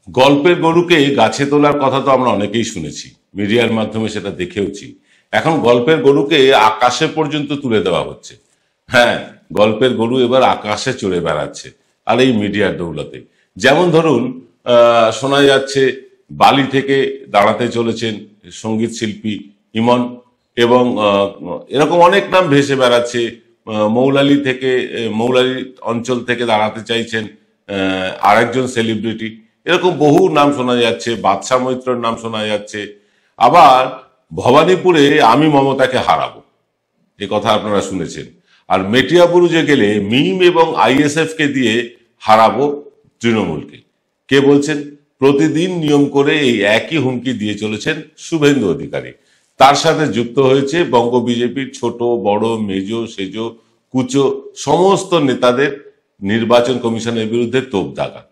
গল্পের গরুকে গাছে তোলার কথা তো আমরা অনেকেই শুনেছি, মিডিয়ার মাধ্যমে সেটা দেখেওছি। এখন গল্পের গরুকে আকাশে পর্যন্ত তুলে দেওয়া হচ্ছে। হ্যাঁ, গল্পের গরু এবার আকাশে চড়ে বেড়াচ্ছে, আর এই মিডিয়ার দৌলতে। যেমন ধরুন, শোনা যাচ্ছে বালি থেকে দাঁড়াতে চলেছেন সঙ্গীত শিল্পী ইমন, এবং এরকম অনেক নাম ভেসে বেড়াচ্ছে। মৌলালি অঞ্চল থেকে দাঁড়াতে চাইছেন আরেকজন সেলিব্রিটি। এরকম বহু নাম শোনা যাচ্ছে, বাদশা মৈত্রর নাম শোনা যাচ্ছে। আবার ভবানীপুরে আমি মমতাকে হারাবো, এ কথা আপনারা শুনেছেন। আর মেটিয়াবুরুজে গেলে মিম এবং আইএসএফ কে দিয়ে হারাবো তৃণমূলকে। কে বলছেন? প্রতিদিন নিয়ম করে এই একই হুমকি দিয়ে চলেছেন শুভেন্দু অধিকারী। তার সাথে যুক্ত হয়েছে বঙ্গ বিজেপির ছোট বড় মেজো সেজো কুচো সমস্ত নেতাদের নির্বাচন কমিশনের বিরুদ্ধে তোপ দাগা।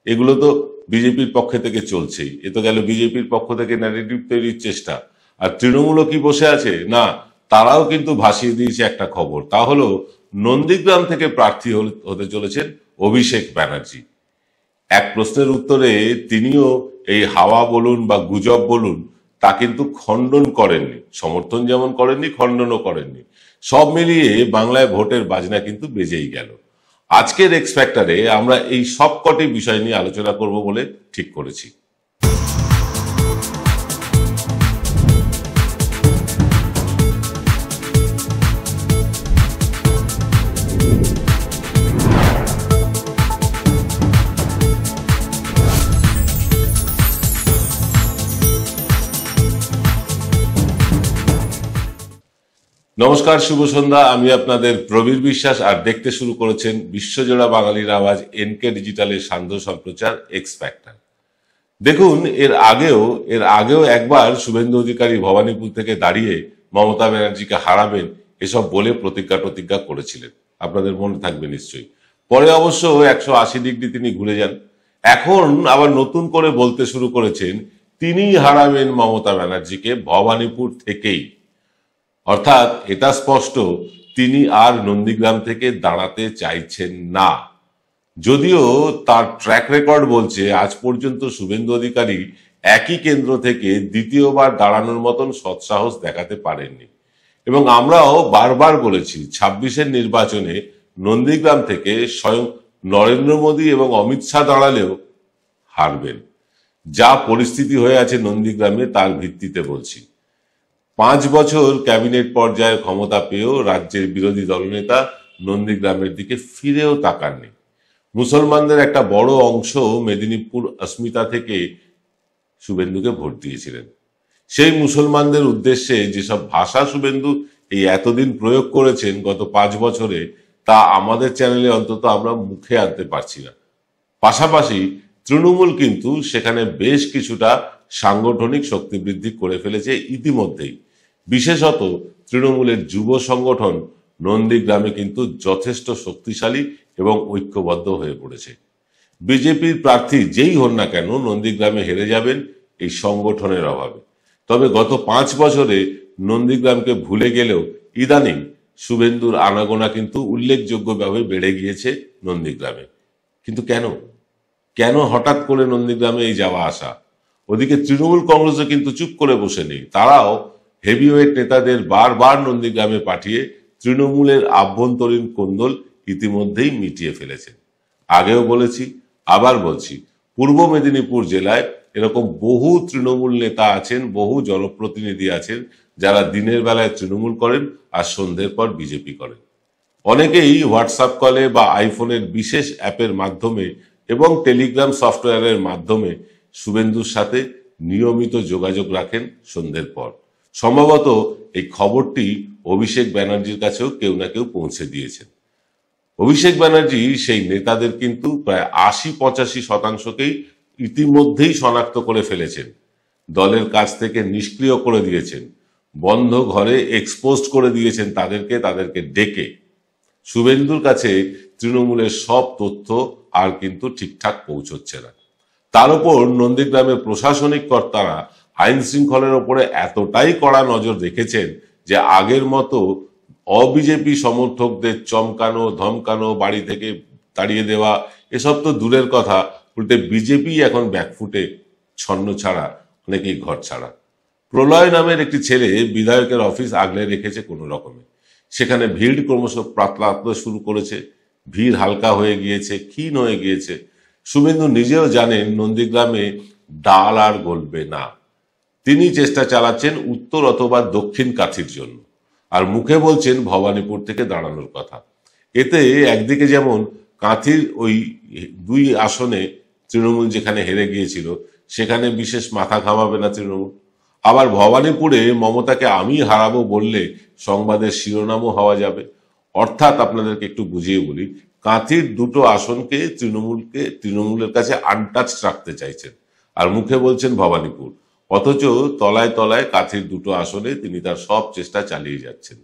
এগুলো তো বিজেপির পক্ষ থেকে চলছেই। এ তো গেল বিজেপির পক্ষ থেকে ন্যারেটিভ তৈরির চেষ্টা। আর তৃণমূলও কি বসে আছে? না, তারাও কিন্তু ভাসিয়ে দিয়েছে একটা খবর। তা হলো নন্দীগ্রাম থেকে প্রার্থী হতে চলেছেন অভিষেক ব্যানার্জি। এক প্রশ্নের উত্তরে তিনিও এই হাওয়া বলুন বা গুজব বলুন, তা কিন্তু খণ্ডন করেননি। সমর্থন যেমন করেননি, খণ্ডনও করেননি। সব মিলিয়ে বাংলায় ভোটের বাজনা কিন্তু বেজেই গেল। আজকের এক্স ফ্যাক্টরে আমরা এই সবকটি বিষয় নিয়ে আলোচনা করব বলে ঠিক করেছি। নমস্কার, শুভ সন্ধ্যা। আমি আপনাদের প্রবীর বিশ্বাস, আর দেখতে শুরু করেছেন বিশ্বজোড়া বাঙালির আওয়াজ এনকে ডিজিটালের সান্ধ্য সম্প্রচার এক্স ফ্যাক্টর। দেখুন, এর আগেও একবার শুভেন্দু অধিকারী ভবানীপুর থেকে দাঁড়িয়ে মমতা ব্যানার্জিকে হারাবেন এসব বলে প্রতিজ্ঞা করেছিলেন, আপনাদের মনে থাকবে নিশ্চয়ই। পরে অবশ্য 180 ডিগ্রি তিনি ঘুরে যান। এখন আবার নতুন করে বলতে শুরু করেছেন তিনি হারাবেন মমতা ব্যানার্জিকে ভবানীপুর থেকেই। অর্থাৎ এটা স্পষ্ট, তিনি আর নন্দীগ্রাম থেকে দাঁড়াতে চাইছেন না। যদিও তার ট্র্যাক রেকর্ড বলছে আজ পর্যন্ত শুভেন্দু অধিকারী একই কেন্দ্র থেকে দ্বিতীয়বার দাঁড়ানোর মতন সৎসাহস দেখাতে পারেননি। এবং আমরাও বারবার বলেছি 26-এর নির্বাচনে নন্দীগ্রাম থেকে স্বয়ং নরেন্দ্র মোদী এবং অমিত শাহ দাঁড়ালেও হারবেন। যা পরিস্থিতি হয়ে আছে নন্দীগ্রামে তার ভিত্তিতে বলছি। 5 বছর ক্যাবিনেট পর্যায়ে ক্ষমতা পেয়েও রাজ্যের বিরোধী দলনেতা নন্দীগ্রামের দিকে ফিরেও তাকাননি। মুসলমানদের একটা বড় অংশ মেদিনীপুর অস্মিতা থেকে শুভেন্দুকে ভোট দিয়েছিলেন। সেই মুসলমানদের উদ্দেশ্যে যেসব ভাষা শুভেন্দু এই এতদিন প্রয়োগ করেছেন গত 5 বছরে, তা আমাদের চ্যানেলে অন্তত আমরা মুখে আনতে পারছি না। পাশাপাশি তৃণমূল কিন্তু সেখানে বেশ কিছুটা সাংগঠনিক শক্তি বৃদ্ধি করে ফেলেছে ইতিমধ্যেই। বিশেষত তৃণমূলের যুব সংগঠন নন্দীগ্রামে কিন্তু যথেষ্ট শক্তিশালী এবং ঐক্যবদ্ধ হয়ে পড়েছে। বিজেপির প্রার্থী যেই হন না কেন নন্দীগ্রামে হেরে যাবেন এই সংগঠনের অভাবে। তবে গত 5 বছরে নন্দীগ্রামকে ভুলে গেলেও ইদানিং শুভেন্দুর আনাগোনা কিন্তু উল্লেখযোগ্যভাবে বেড়ে গিয়েছে নন্দীগ্রামে। কিন্তু কেন হঠাৎ করে নন্দীগ্রামে এই যাওয়া আসা? ওদিকে তৃণমূল কংগ্রেসও কিন্তু চুপ করে বসে নেই। তারাও হেভিওয়েট নেতাদের বারবার নন্দীগ্রামে পাঠিয়ে তৃণমূলের আভ্যন্তরীণ কোন্দল ইতিমধ্যেই মিটিয়ে ফেলেছেন। আগেও বলেছি, আবার বলছি, পূর্ব মেদিনীপুর জেলায় এরকম বহু তৃণমূল নেতা আছেন, বহু জনপ্রতিনিধি আছেন যারা দিনের বেলায় তৃণমূল করেন আর সন্ধ্যের পর বিজেপি করেন। অনেকেই হোয়াটসঅ্যাপ কলে বা আইফোনের বিশেষ অ্যাপের মাধ্যমে এবং টেলিগ্রাম সফটওয়্যারের মাধ্যমে শুভেন্দুর সাথে নিয়মিত যোগাযোগ রাখেন সন্ধ্যের পর। সম্ভবত এই খবরটি অভিষেক ব্যানার্জির কাছেও কেউ না কেউ পৌঁছে দিয়েছেন। অভিষেক ব্যানার্জি সেই নেতাদের কিন্তু প্রায় 80-85%কেই ইতিমধ্যেই শনাক্ত করে ফেলেছেন। দলের কাছ থেকে নিষ্ক্রিয় করে দিয়েছেন, বন্ধ ঘরে এক্সপোজড করে দিয়েছেন তাদেরকে ডেকে। শুভেন্দুর কাছে তৃণমূলের সব তথ্য আর কিন্তু ঠিকঠাক পৌঁছচ্ছে না। তার উপর নন্দীগ্রামের প্রশাসনিক কর্তারা আইন শৃঙ্খলার উপরে এতটাই কড়া নজর রেখেছেন যে আগের মতো অবিজেপি সমর্থকদের চমকানো, ধমকানো, বাড়ি থেকে তাড়িয়ে দেওয়া এসব তো দূরের কথা, উল্টে বিজেপি এখন ব্যাকফুটে, ছন্ন ছাড়া অনেকেই ঘর ছাড়া। প্রলয় নামের একটি ছেলে বিধায়কের অফিস আগলে রেখেছে কোনো রকমে। সেখানে ভিড় ক্রমশ পাতলাতে শুরু করেছে, ভিড় হালকা হয়ে গিয়েছে, ক্ষীণ হয়ে গিয়েছে। শুভেন্দু নিজেও জানেন নন্দীগ্রামে ডাল আর গলবে না। তিনি চেষ্টা চালাচ্ছেন উত্তর অথবা দক্ষিণ কাঠির জন্য, আর মুখে বলছেন ভবানীপুর থেকে দাঁড়ানোর কথা। এতে একদিকে যেমন কাঁথির ওই 2 আসনে তৃণমূল যেখানে হেরে গিয়েছিল সেখানে বিশেষ মাথা ঘামাবে না তৃণমূল, আবার ভবানীপুরে মমতাকে আমি হারাবো বললে সংবাদের শিরোনামও হওয়া যাবে। অর্থাৎ আপনাদেরকে একটু বুঝিয়ে বলি, কাঁথির 2টো আসনকে তৃণমূলের কাছে আনটাচড রাখতে চাইছেন, আর মুখে বলছেন ভবানীপুর। অথচ তলায় তলায় কাঁথির 2টো আসনে তিনি তার সব চেষ্টা চালিয়ে যাচ্ছেন।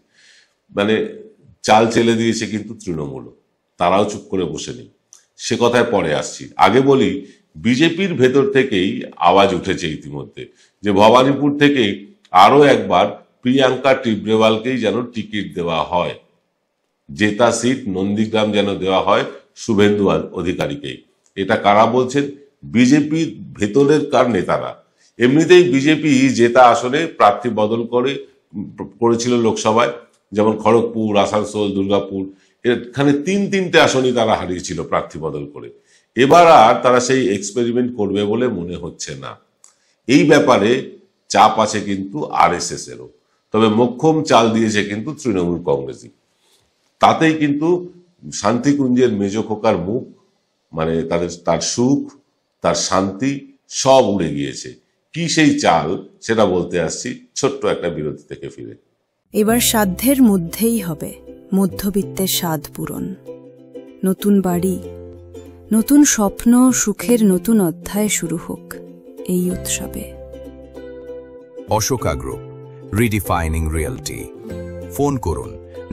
মানে চাল চেলে দিয়েছে কিন্তু তৃণমূলও, তারাও চুপ করে বসে নেই। সে কথায় পরে আসছি, আগে বলি বিজেপির ভেতর থেকেই আওয়াজ উঠেছে ইতিমধ্যে যে ভবানীপুর থেকে আরো একবার প্রিয়াঙ্কা টিবরেওয়ালকেই যেন টিকিট দেওয়া হয়, জেতা সিট নন্দীগ্রাম যেন দেওয়া হয় শুভেন্দু অধিকারীকেই। এটা কারা বলছেন? বিজেপির ভেতরের কার নেতারা। এমনিতেই বিজেপি জেতা আসনে প্রার্থী বদল করেছিল লোকসভায়, যেমন খড়গপুর, আসানসোল, দুর্গাপুর, এখানে 3-3টে আসনই তারা হারিয়েছিল প্রার্থী বদল করে। এবার আর তারা সেই এক্সপেরিমেন্ট করবে বলে মনে হচ্ছে না। এই ব্যাপারে চাপ আছে কিন্তু আরএসএস এরও, তবে মোক্ষম চাল দিয়েছে কিন্তু তৃণমূল কংগ্রেসই। তাতেই কিন্তু শান্তিকুঞ্জের মেজ খোকার মুখ, মানে তার সুখ, তার শান্তি সব উড়ে গিয়েছে। কি সেই চাল সেটা বলতে আসছি ছোট্ট একটা বিরতি থেকে ফিরে। এবার সাধ্যের মধ্যেই হবে মধ্যবিত্তের স্বাদ পূরণ। নতুন বাড়ি, নতুন স্বপ্ন, সুখের নতুন অধ্যায় শুরু হোক এই উৎসবে। Ashoka group, রিডিফাইনিং realty. ফোন করুন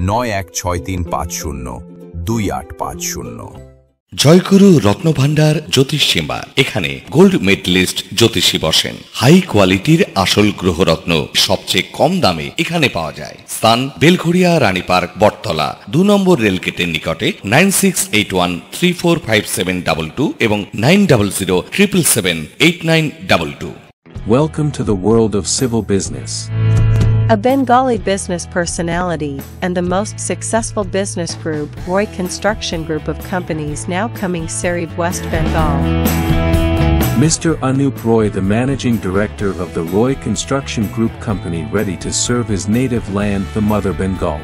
9163502850। জয়গুরু রত্নভান্ডার জ্যোতিষ চেম্বার, এখানে গোল্ড মেডেলিস্ট জ্যোতিষী বসেন। হাই কোয়ালিটির আসল গ্রহরত্ন সবচেয়ে কম দামে এখানে পাওয়া যায়। স্থান বেলঘড়িয়া, রানী পার্ক, বটতলা, 2 নম্বর রেলগেটের নিকটে। 9681345722 এবং 9007778922। Welcome to the world of civil business. A Bengali business personality and the most successful business group, Roy Construction Group of companies, now coming Sarib, West Bengal. Mr. Anup Roy, the managing director of the Roy Construction Group company, ready to serve his native land, the mother Bengal.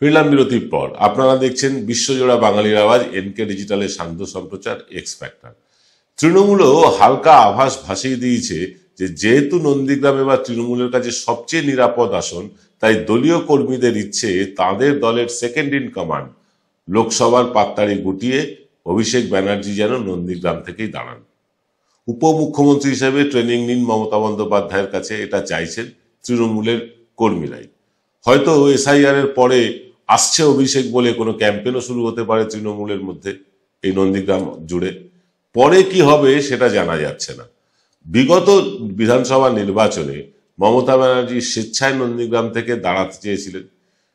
ফিরলাম বিরতির পর। আপনারা দেখছেন বিশ্বজোড়া বাঙালির আওয়াজ, NK ডিজিটালের সান্ধ্য সম্প্রচার x factor. তৃণমূলও হালকা আভাস ভাসিয়ে দিয়েছে যে যেহেতু নন্দীগ্রাম এবার তৃণমূলের কাছে সবচেয়ে নিরাপদ আসন, তাই দলীয় কর্মীদের ইচ্ছে তাদের দলের সেকেন্ড ইন কমান্ড লোকসভার পাত্তাড়ি গুটিয়ে অভিষেক ব্যানার্জি যেন নন্দীগ্রাম থেকেই দাঁড়ান। উপমুখ্যমন্ত্রী হিসেবে ট্রেনিং নিন মমতা বন্দ্যোপাধ্যায়ের কাছে, এটা চাইছেন তৃণমূলের কর্মীরাই। হয়তো এসআইআর এর পরে আসছে অভিষেক বলে কোনো ক্যাম্পেনও শুরু হতে পারে তৃণমূলের মধ্যে এই নন্দীগ্রাম জুড়ে। পরে কি হবে সেটা জানা যাচ্ছে না। বিগত বিধানসভা নির্বাচনে মমতা ব্যানার্জি স্বেচ্ছায় নন্দীগ্রাম থেকে দাঁড়াতে চেয়েছিলেন।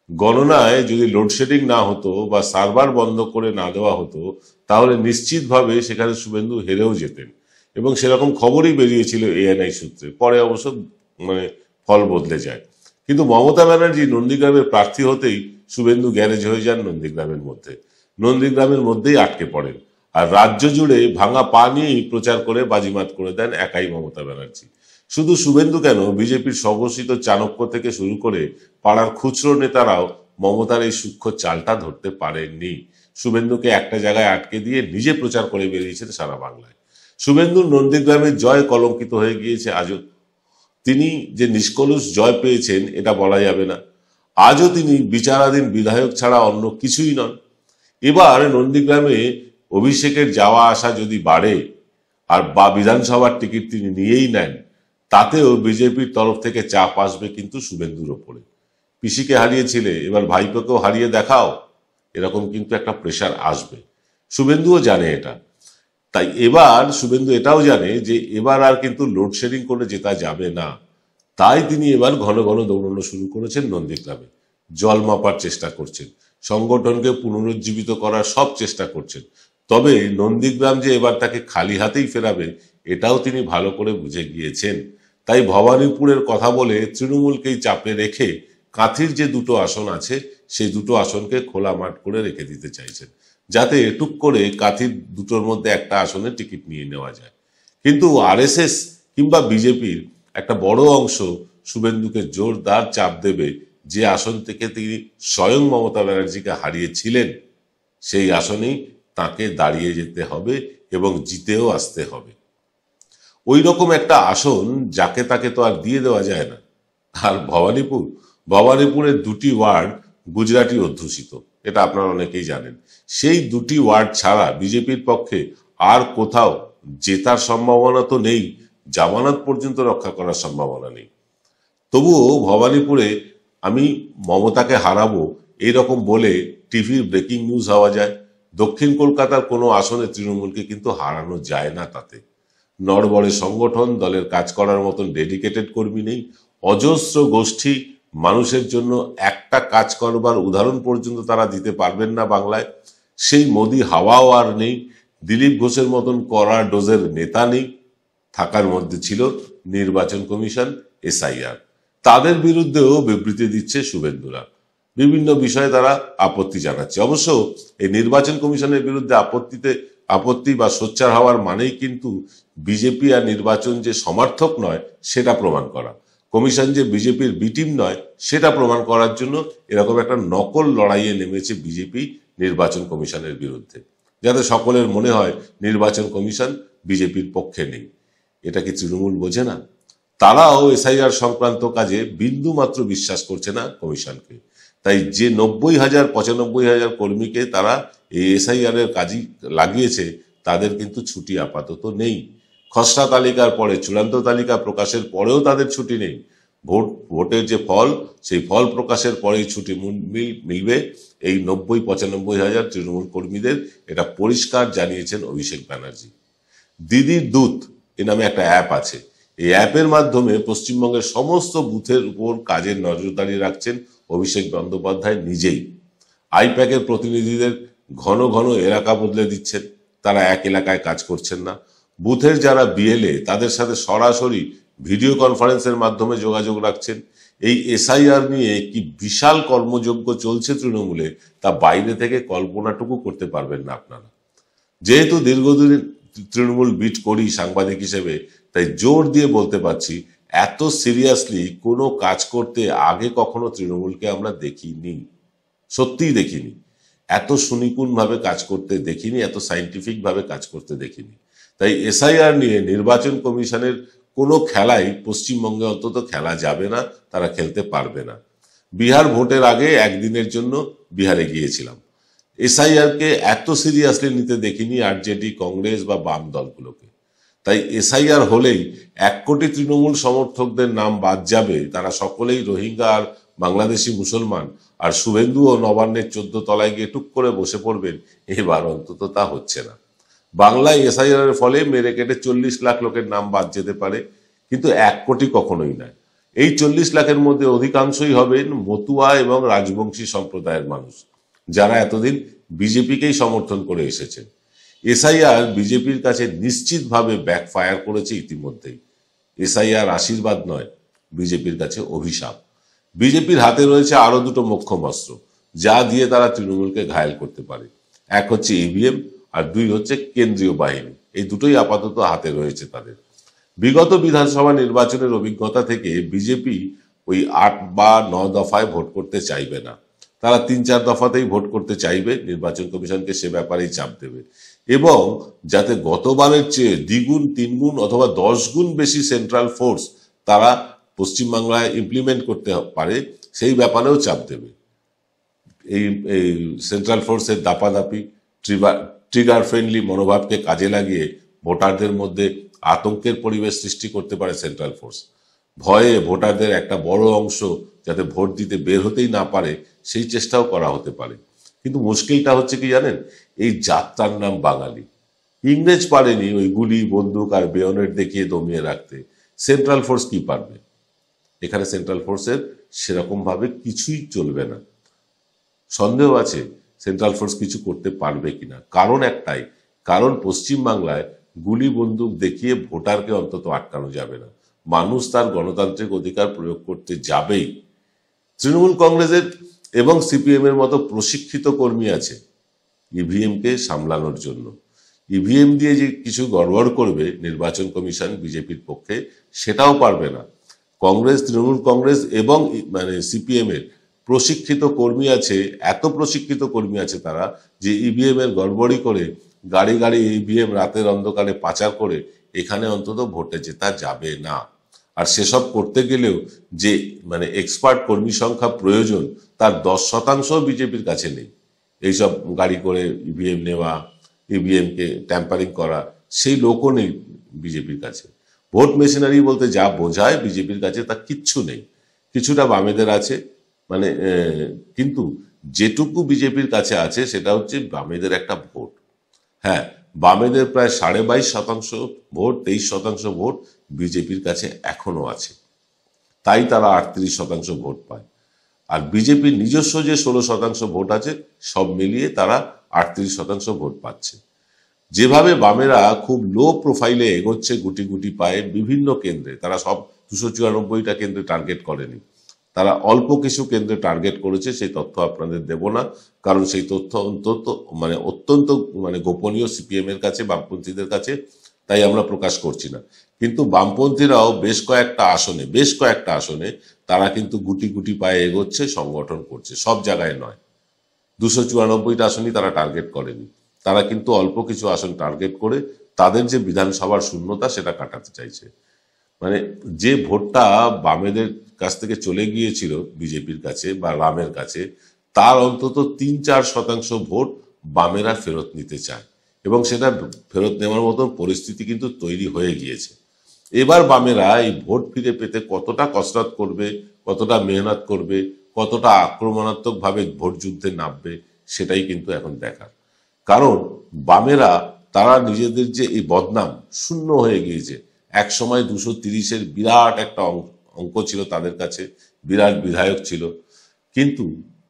গণনায় যদি লোডশেডিং না হতো বা সার্ভার বন্ধ করে না দেওয়া হতো তাহলে নিশ্চিতভাবে সেখানে শুভেন্দু হেরেও যেতেন, এবং সেরকম খবরই বেরিয়েছিল এএনআই সূত্রে। পরে অবশ্য ফল বদলে যায়। কিন্তু মমতা ব্যানার্জি নন্দীগ্রামের প্রার্থী হতেই শুভেন্দু গ্যারেজ হয়ে যান নন্দীগ্রামের মধ্যেই আটকে পড়েন, আর রাজ্য জুড়ে ভাঙা পা নিয়েই প্রচার করে বাজিমাত করে দেন একাই মমতা ব্যানার্জি। শুধু শুভেন্দু কেন, বিজেপির স্বঘোষিত চাণক্য থেকে শুরু করে পাড়ার খুচরো নেতারাও মমতার এই সূক্ষ্ম চালটা ধরতে পারেননি। শুভেন্দুকে একটা জায়গায় আটকে দিয়ে নিজে প্রচার করে বেরিয়েছেন সারা বাংলায়। শুভেন্দুর নন্দীগ্রামের জয় কলঙ্কিত হয়ে গিয়েছে আজও। তিনি যে নিষ্কলুষ জয় পেয়েছেন এটা বলা যাবে না। আজও তিনি বিচারাধীন বিধায়ক ছাড়া অন্য কিছুই নন। এবার নন্দীগ্রামে অভিষেকের যাওয়া আসা যদি বাড়ে আর বা বিধানসভার টিকিট তিনি নিয়েই নেন, তাতেও বিজেপির তরফ থেকে চাপ আসবে কিন্তু শুভেন্দুর ওপরে। পিসিকে হারিয়েছিলে, এবার ভাইপোকেও হারিয়ে দেখাও, এরকম কিন্তু একটা প্রেশার আসবে। শুভেন্দুও জানে এটা। তাই এবার শুভেন্দু এটাও জানে যে এবার আর কিন্তু লোডশেডিং করে জেতা যাবে না। তাই তিনি এবার ঘন ঘন দৌড়ানো শুরু করেছেন নন্দীগ্রামে। জল মাপার চেষ্টা করছেন, সংগঠনকে পুনরুজ্জীবিত করার সব চেষ্টা করছেন। তবে নন্দীগ্রাম যে এবার তাকে খালি হাতেই ফেরাবে এটাও তিনি ভালো করে বুঝে গিয়েছেন। তাই ভবানীপুরের কথা বলে তৃণমূলকেই চাপে রেখে কাঁথির যে দুটো আসন আছে সেই দুটো আসনকে খোলা মাঠ করে রেখে দিতে চাইছেন, যাতে টুক করে কাঁথির দুটোর মধ্যে একটা আসনে টিকিট নিয়ে নেওয়া যায়। কিন্তু আরএসএস কিংবা বিজেপির একটা বড় অংশ শুভেন্দুকে জোরদার চাপ দেবে যে আসন থেকে তিনি স্বয়ং মমতা ব্যানার্জিকে হারিয়েছিলেন সেই আসনেই তাকে দাঁড়িয়ে যেতে হবে এবং জিতেও আসতে হবে। ওই রকম একটা আসন যাকে তাকে তো আর দিয়ে দেওয়া যায় না। আর ভবানীপুরের দুটি ওয়ার্ড গুজরাটি অধ্যুষিত, এটা আপনারা অনেকেই জানেন। সেই দুটি ওয়ার্ড ছাড়া বিজেপির পক্ষে আর কোথাও জেতার সম্ভাবনা তো নেই, জামানত পর্যন্ত রক্ষা করার সম্ভাবনা নেই। তবুও ভবানীপুরে আমি মমতাকে হারাবো এইরকম বলে টিভির ব্রেকিং নিউজ হওয়া যায়। দক্ষিণ কলকাতার কোনো আসনে তৃণমূলকে কিন্তু হারানো যায় না। তাতে নড়বড়ে সংগঠন, দলের কাজ করার মতন ডেডিকেটেড কর্মী নেই, অজস্র গোষ্ঠী মানুষের জন্য একটা কাজ করবার উদাহরণ পর্যন্ত তারা দিতে পারবেন না বাংলায়। সেই মোদি হাওয়াও আর নেই, দিলীপ ঘোষের মতন কড়া ডোজের নেতা নেই। থাকার মধ্যে ছিল নির্বাচন কমিশন, এসআইআর। তাদের বিরুদ্ধেও বিবৃতি দিচ্ছে শুভেন্দুরা, বিভিন্ন বিষয়ে তারা আপত্তি জানাচ্ছে। অবশ্য এই নির্বাচন কমিশনের বিরুদ্ধে আপত্তি বা সোচ্চার হওয়ার মানেই কিন্তু বিজেপি আর নির্বাচন যে সমর্থক নয় সেটা প্রমাণ করা, কমিশন যে বিজেপির বি টিম নয় সেটা প্রমাণ করার জন্য এরকম একটা নকল লড়াইয়ে নেমেছে বিজেপি নির্বাচন কমিশনের বিরুদ্ধে, যাতে সকলের মনে হয় নির্বাচন কমিশন বিজেপির পক্ষে নেই। এটা কি তৃণমূল বোঝে না? তারাও এসআইআর সংক্রান্ত কাজে বিন্দু মাত্র বিশ্বাস করছে না কমিশনকে। তাই যে 90,000 95,000 কর্মীকে তারা এই এসআইআর এর কাজই লাগিয়েছে তাদের কিন্তু ছুটি আপাতত নেই। খসড়া তালিকার পরে চূড়ান্ত তালিকা প্রকাশের পরেও তাদের ছুটি নেই। ভোটের যে ফল সেই ফল প্রকাশের পরেই ছুটি মিলবে এই 90-95,000 তৃণমূল কর্মীদের, এটা পরিষ্কার জানিয়েছেন অভিষেক ব্যানার্জি। দিদির দূত এ নামে একটা অ্যাপ আছে, এই অ্যাপের মাধ্যমে পশ্চিমবঙ্গের সমস্ত বুথের উপর কাজের নজরদারি রাখছেন অভিষেক বন্দ্যোপাধ্যায় নিজেই। আইপ্যাকের প্রতিনিধিদের ঘন ঘন এলাকা বদলে দিচ্ছেন, তারা এক এলাকায় কাজ করছেন না। বুথের যারা বিএলএ তাদের সাথে সরাসরি ভিডিও কনফারেন্সের মাধ্যমে যোগাযোগ রাখছেন। এই এসআইআর নিয়ে কি বিশাল কর্মযজ্ঞ চলছে তৃণমূলে, তা বাইরে থেকে কল্পনাটুকু করতে পারবেন না আপনারা। যেহেতু দীর্ঘদিন তৃণমূল বিট করি সাংবাদিক হিসেবে, তাই জোর দিয়ে বলতে পারছি এত সিরিয়াসলি কোনো কাজ করতে আগে কখনো তৃণমূলকে আমরা দেখিনি, সত্যিই দেখিনি। এত সুনিপুণ ভাবে কাজ করতে দেখিনি, এত সাইন্টিফিক ভাবে কাজ করতে দেখিনি। তাই এসআইআর নিয়ে নির্বাচন কমিশনের কোনো খেলাই পশ্চিমবঙ্গে অন্তত খেলা যাবে না, তারা খেলতে পারবে না। বিহার ভোটের আগে একদিনের জন্য বিহারে গিয়েছিলাম, এসআইআর কে এত সিরিয়াসলি নিতে দেখিনি আরজেডি, কংগ্রেস বা বাম দলগুলোকে। তাই এসআইআর হলেই 1 কোটি তৃণমূল সমর্থকদের নাম বাদ যাবে, তারা সকলেই রোহিঙ্গা আর বাংলাদেশি মুসলমান, আর শুভেন্দু ও নবান্নের 14 তলায় গিয়ে টুক করে বসে পড়বেন, এবার অন্তত তা হচ্ছে না। বাংলায় এসআইআর এর ফলে মেরে কেটে 40 লাখ লোকের নাম বাদ যেতে পারে, কিন্তু 1 কোটি কখনোই নয়। এই 40 লাখের মধ্যে অধিকাংশই হবেন মতুয়া এবং রাজবংশী সম্প্রদায়ের মানুষ, যারা এতদিন বিজেপিকেই সমর্থন করে এসেছেন। এসআইআর বিজেপির কাছে নিশ্চিতভাবে ব্যাকফায়ার করেছে ইতিমধ্যেই। এসআইআর আশীর্বাদ নয়, বিজেপির কাছে অভিশাপ। বিজেপির হাতে রয়েছে আরো দুটো মোক্ষম অস্ত্র, যা দিয়ে তারা তৃণমূলকে ঘায়েল করতে পারে। এক হচ্ছে ইভিএম আর 2 হচ্ছে কেন্দ্রীয় বাহিনী। এই দুটোই আপাতত হাতে রয়েছে তাদের। বিগত বিধানসভা নির্বাচনের অভিজ্ঞতা থেকে বিজেপি ওই 8 বা 9 দফায় ভোট করতে চাইবে না, তারা 3-4 দফাতেই ভোট করতে চাইবে। নির্বাচন কমিশনকে সে ব্যাপারেই চাপ দেবে, এবং যাতে গতবারের চেয়ে 2 গুণ 3 গুণ অথবা 10 গুণ বেশি সেন্ট্রাল ফোর্স তারা পশ্চিমবাংলায় ইমপ্লিমেন্ট করতে পারে সেই ব্যাপারেও চাপ দেবে। এই সেন্ট্রাল ফোর্সের দাপাদাপি, ট্রিগার ফ্রেন্ডলি মনোভাবকে কাজে লাগিয়ে ভোটারদের মধ্যে আতঙ্কের পরিবেশ সৃষ্টি করতে পারে সেন্ট্রাল ফোর্স। ভয়ে ভোটারদের একটা বড় অংশ যাতে ভোট দিতে বের হতেই না পারে সেই চেষ্টাও করা হতে পারে। কিন্তু মুশকিলটা হচ্ছে কি জানেন, এই যাত্রার নাম বাঙালি। ইংরেজ পারেনি ওই গুলি, বন্দুক আর বেয়নেট দেখিয়ে দমিয়ে রাখতে, সেন্ট্রাল ফোর্স কি পারবে? এখানে সেন্ট্রাল ফোর্সের সেরকম ভাবে কিছুই চলবে না। সন্দেহ আছে সেন্ট্রাল ফোর্স কিছু করতে পারবে কিনা। কারণ একটাই, কারণ পশ্চিমবাংলায় গুলি বন্দুক দেখিয়ে ভোটারকে অন্তত আটকানো যাবে না। মানুষ তার গণতান্ত্রিক অধিকার প্রয়োগ করতে যাবেই। তৃণমূল কংগ্রেসের এবং সিপিএম এর মতো প্রশিক্ষিত কর্মী আছে ইভিএম কে সামলানোর জন্য। ইভিএম দিয়ে যে কিছু গড়বড় করবে নির্বাচন কমিশন বিজেপির পক্ষে, সেটাও পারবে না। কংগ্রেস, তৃণমূল কংগ্রেস এবং সিপিএম এর প্রশিক্ষিত কর্মী আছে, এত প্রশিক্ষিত কর্মী আছে তারা, যে ইভিএম এর গড়বড়ি করে গাড়ি গাড়ি ইভিএম রাতের অন্ধকারে পাচার করে এখানে অন্তত ভোটে জেতা যাবে না। আর সেসব করতে গেলেও যে এক্সপার্ট কর্মী সংখ্যা প্রয়োজন, তার 10% বিজেপির কাছে নেই। এইসব গাড়ি করে ইভিএম নেওয়া, ইভিএম কে ট্যাম্পারিং করা, সেই লোকও নেই বিজেপির কাছে। ভোট মেশিনারি বলতে যা বোঝায় বিজেপির কাছে তা কিচ্ছু নেই। কিছুটা বামেদের আছে, কিন্তু যেটুকু বিজেপির কাছে আছে সেটা হচ্ছে বামেদের একটা ভোট। হ্যাঁ, বামেদের প্রায় 22.5% ভোট, 23% ভোট বিজেপির কাছে এখনো আছে, তাই তারা 38% ভোট পায়। আর বিজেপির নিজস্ব যে 16% ভোট আছে, সব মিলিয়ে তারা 38% ভোট পাচ্ছে। যেভাবে বামেরা খুব লো প্রোফাইলে এগোচ্ছে গুটি গুটি পায়ে বিভিন্ন কেন্দ্রে, তারা সব 294টা কেন্দ্রে টার্গেট করেনি, তারা অল্প কিছু কেন্দ্রে টার্গেট করেছে। সেই তথ্য আপনাদের দেব না, কারণ সেই তথ্য অত্যন্ত গোপনীয় সিপিএম এর কাছে, বামপন্থীদের কাছে, তাই আমরা প্রকাশ করছি না। কিন্তু বামপন্থীরাও বেশ কয়েকটা আসনে তারা কিন্তু গুটি গুটি পায়ে এগোচ্ছে, সংগঠন করছে, সব জায়গায় নয়। 294টা আসনই তারা টার্গেট করেনি, তারা কিন্তু অল্প কিছু আসন টার্গেট করে তাদের যে বিধানসভার শূন্যতা সেটা কাটাতে চাইছে। যে ভোটটা বামেদের কাছ থেকে চলে গিয়েছিল বিজেপির কাছে বা রামের কাছে, তার অন্তত 3-4% ভোট বামেরা ফেরত নিতে চায়, এবং সেটা ফেরত নেওয়ার মতন পরিস্থিতি কিন্তু তৈরি হয়ে গিয়েছে। এবার বামেরা এই ভোট ফিরে পেতে কতটা কসরত করবে, কতটা মেহনত করবে, কতটা আক্রমণাত্মক ভাবে ভোট যুদ্ধে নামবে, সেটাই কিন্তু এখন দেখার। কারণ বামেরা তারা নিজেদের যে এই বদনাম, শূন্য হয়ে গিয়েছে। এক সময় 230-এর বিরাট একটা অঙ্ক ছিল তাদের কাছে, বিরাট বিধায়ক ছিল, কিন্তু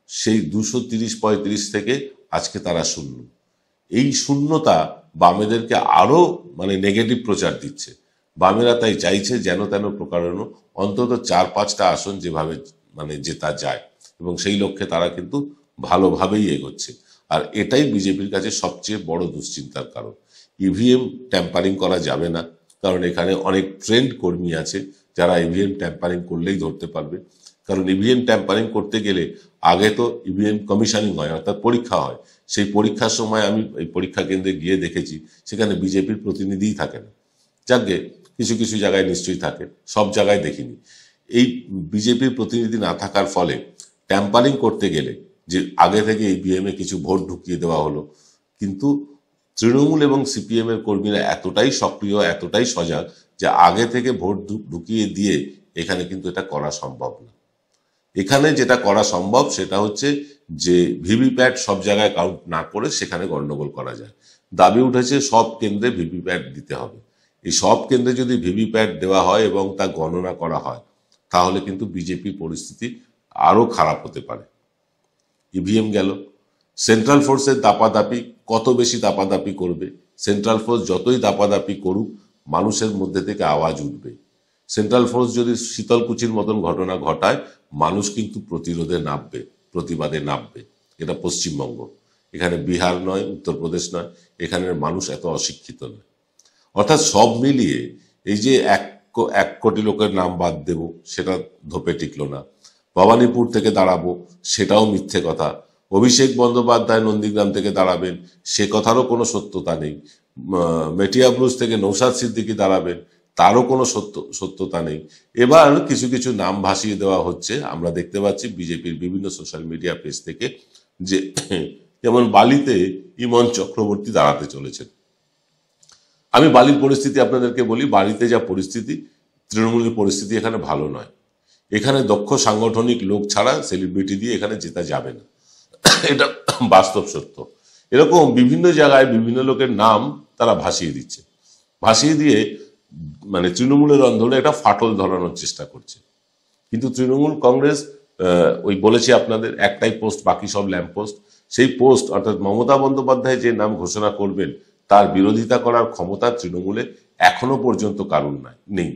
সেই 230-35 থেকে আজকে তারা শূন্য। এই শূন্যতা বামেদেরকে আরো নেগেটিভ প্রচার দিচ্ছে। বামেরা তাই চাইছে যেন তেন প্রকারণ অন্তত 4-5টা আসন যেভাবে জেতা যায়, এবং সেই লক্ষ্যে তারা কিন্তু ভালোভাবেই এগোচ্ছে। আর এটাই বিজেপির কাছে সবচেয়ে বড় দুশ্চিন্তার কারণ। ইভিএম ট্যাম্পারিং করা যাবে না, কারণ এখানে অনেক ট্রেন্ড কর্মী আছে যারা ইভিএম ট্যাম্পারিং করলেই ধরতে পারবে। কারণ ইভিএম ট্যাম্পারিং করতে গেলে আগে তো ইভিএম কমিশনিং হয়, অর্থাৎ পরীক্ষা হয়। সেই পরীক্ষার সময় আমি এই পরীক্ষা কেন্দ্রে গিয়ে দেখেছি সেখানে বিজেপির প্রতিনিধিই থাকে না। যাকে কিছু কিছু জায়গায় নিশ্চয়ই থাকে, সব জায়গায় দেখিনি। এই বিজেপির প্রতিনিধি না থাকার ফলে ট্যাম্পারিং করতে গেলে যে আগে থেকে ইভিএম এ কিছু ভোট ঢুকিয়ে দেওয়া হলো, কিন্তু তৃণমূল এবং সিপিএম এর কর্মীরা এতটাই সক্রিয়, এতটাই সজাগ যে আগে থেকে ভোট ঢুকিয়ে দিয়ে এখানে কিন্তু এটা করা সম্ভব না। এখানে যেটা করা সম্ভব সেটা হচ্ছে যে ভিভিপ্যাট সব জায়গায় কাউন্ট না করে সেখানে গন্ডগোল করা যায়। দাবি উঠেছে সব কেন্দ্রে ভিভিপ্যাট দিতে হবে। এই সব কেন্দ্রে যদি ভিভিপ্যাট দেওয়া হয় এবং তা গণনা করা হয়, তাহলে কিন্তু বিজেপি পরিস্থিতি আরো খারাপ হতে পারে। ইভিএম গেল, সেন্ট্রাল ফোর্সের দাপাদাপি, কত বেশি দাপাদাপি করবে? সেন্ট্রাল ফোর্স যতই দাপাদাপি করুক, মানুষের মধ্যে থেকে আওয়াজ উঠবে। সেন্ট্রাল ফোর্স যদি শীতলকুচির মতন ঘটনা ঘটায়, মানুষ কিন্তু প্রতিরোধে নামবে, প্রতিবাদে নামবে। এটা পশ্চিমবঙ্গ, এখানে বিহার নয়, উত্তরপ্রদেশ নয়, এখানের মানুষ এত অশিক্ষিত নয়। অর্থাৎ সব মিলিয়ে এই যে 1 কোটি লোকের নাম বাদ দেব, সেটা ধোপে টিকলো না। ভবানীপুর থেকে দাঁড়াবো, সেটাও মিথ্যে কথা। অভিষেক বন্দ্যোপাধ্যায় নন্দীগ্রাম থেকে দাঁড়াবেন, সে কথারও কোনো সত্যতা নেই। মেটিয়াবুরুজ থেকে নৌসাদ সিদ্দিকী দাঁড়াবেন, তারও কোনো সত্যতা নেই। এবার কিছু কিছু নাম ভাসিয়ে দেওয়া হচ্ছে, আমরা দেখতে পাচ্ছি বিজেপির বিভিন্ন সোশ্যাল মিডিয়া পেজ থেকে, যে যেমন বালিতে ইমন চক্রবর্তী দাঁড়াতে চলেছেন। আমি বালির পরিস্থিতি আপনাদেরকে বলি, বালিতে যা পরিস্থিতি, তৃণমূলের পরিস্থিতি এখানে ভালো নয়। এখানে দক্ষ সাংগঠনিক লোক ছাড়া সেলিব্রিটি দিয়ে এখানে জেতা যাবে না, এটা বাস্তব সত্য। এরকম বিভিন্ন জায়গায় বিভিন্ন লোকের নাম তারা ভাসিয়ে দিচ্ছে, ভাসিয়ে দিয়ে তৃণমূলের অন্ধনে একটা ফাটল ধরানোর চেষ্টা করছে। কিন্তু তৃণমূল কংগ্রেস ওই বলেছি আপনাদের একটাই পোস্ট, বাকি সব ল্যাম্প পোস্ট। সেই পোস্ট অর্থাৎ মমতা বন্দ্যোপাধ্যায় যে নাম ঘোষণা করবেন তার বিরোধিতা করার ক্ষমতা তৃণমূলে এখনো পর্যন্ত কারণ নেই।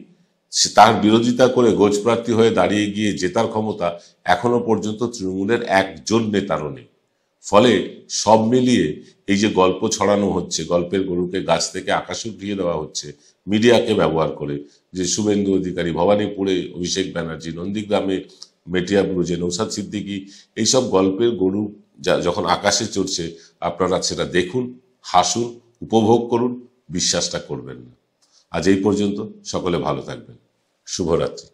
তার বিরোধিতা করে গোজপ্রার্থী হয়ে দাঁড়িয়ে গিয়ে জেতার ক্ষমতা এখনো পর্যন্ত তৃণমূলের একজন নেতারও নেই। ফলে সব মিলিয়ে এই যে গল্প ছড়ানো হচ্ছে, গল্পের গরুকে গাছ থেকে আকাশে উঠিয়ে দেওয়া হচ্ছে মিডিয়াকে ব্যবহার করে, যে শুভেন্দু অধিকারী, ভবানীপুরে অভিষেক ব্যানার্জি, নন্দীগ্রামে মেটিয়া ব্রুজে নৌসাদ সিদ্দিকী, এইসব গল্পের গরু যখন আকাশে চড়ছে আপনারা সেটা দেখুন, হাসুন, উপভোগ করুন, বিশ্বাসটা করবেন না। আজ এই পর্যন্ত, সকলে ভালো থাকবেন। শুভরাত্রি।